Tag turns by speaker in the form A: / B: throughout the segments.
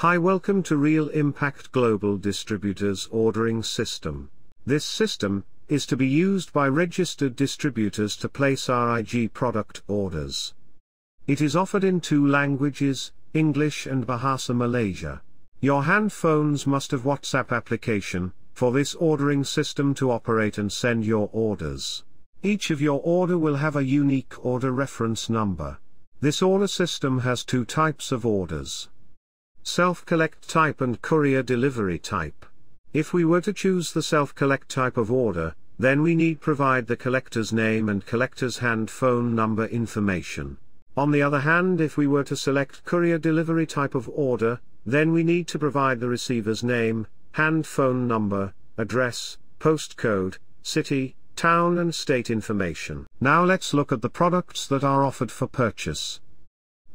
A: Hi, welcome to Real Impact Global Distributors Ordering System. This system is to be used by registered distributors to place RIG product orders. It is offered in 2 languages, English and Bahasa Malaysia. Your hand phones must have WhatsApp application for this ordering system to operate and send your orders. Each of your order will have a unique order reference number. This order system has 2 types of orders: self-collect type and courier delivery type. If we were to choose the self-collect type of order, then we need provide the collector's name and collector's hand phone number information. On the other hand, if we were to select courier delivery type of order, then we need to provide the receiver's name, hand phone number, address, postcode, city, town and state information. Now let's look at the products that are offered for purchase.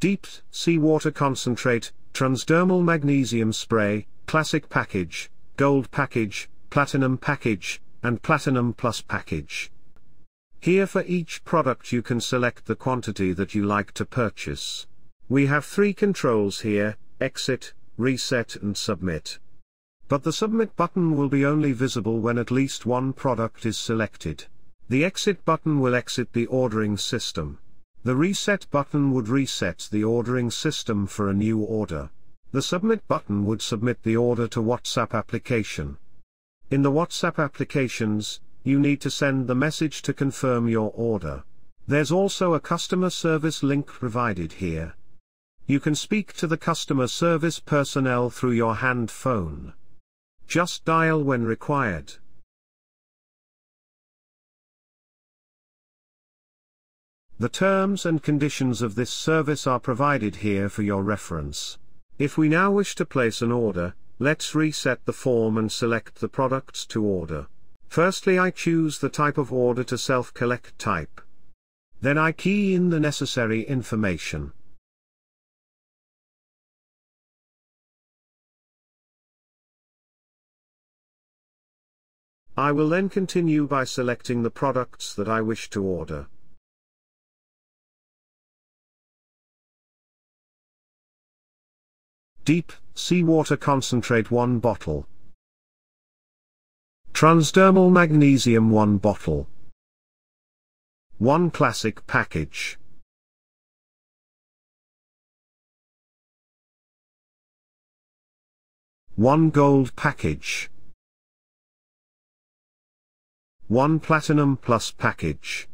A: Deep seawater concentrate, transdermal magnesium spray, classic package, gold package, platinum package, and platinum plus package. Here for each product you can select the quantity that you like to purchase. We have 3 controls here: exit, reset and submit. But the submit button will be only visible when at least one product is selected. The exit button will exit the ordering system. The reset button would reset the ordering system for a new order. The submit button would submit the order to WhatsApp application. In the WhatsApp applications, you need to send the message to confirm your order. There's also a customer service link provided here. You can speak to the customer service personnel through your hand phone. Just dial when required. The terms and conditions of this service are provided here for your reference. If we now wish to place an order, let's reset the form and select the products to order. Firstly, I choose the type of order to self-collect type. Then I key in the necessary information. I will then continue by selecting the products that I wish to order. Deep seawater concentrate 1 bottle. Transdermal magnesium 1 bottle. 1 classic package. 1 gold package. 1 platinum plus package.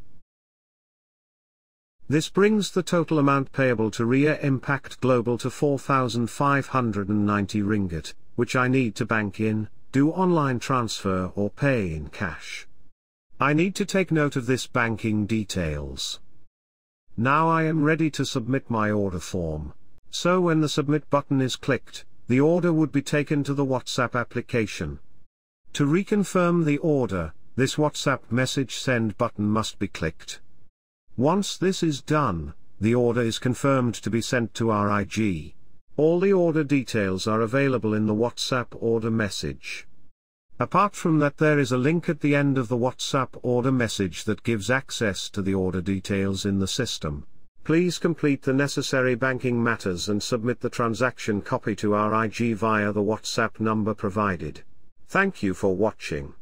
A: This brings the total amount payable to Real Impact Global to 4,590 ringgit, which I need to bank in, do online transfer or pay in cash. I need to take note of this banking details. Now I am ready to submit my order form. So when the submit button is clicked, the order would be taken to the WhatsApp application. To reconfirm the order, this WhatsApp message send button must be clicked. Once this is done, the order is confirmed to be sent to RIG. All the order details are available in the WhatsApp order message. Apart from that, there is a link at the end of the WhatsApp order message that gives access to the order details in the system. Please complete the necessary banking matters and submit the transaction copy to RIG via the WhatsApp number provided. Thank you for watching.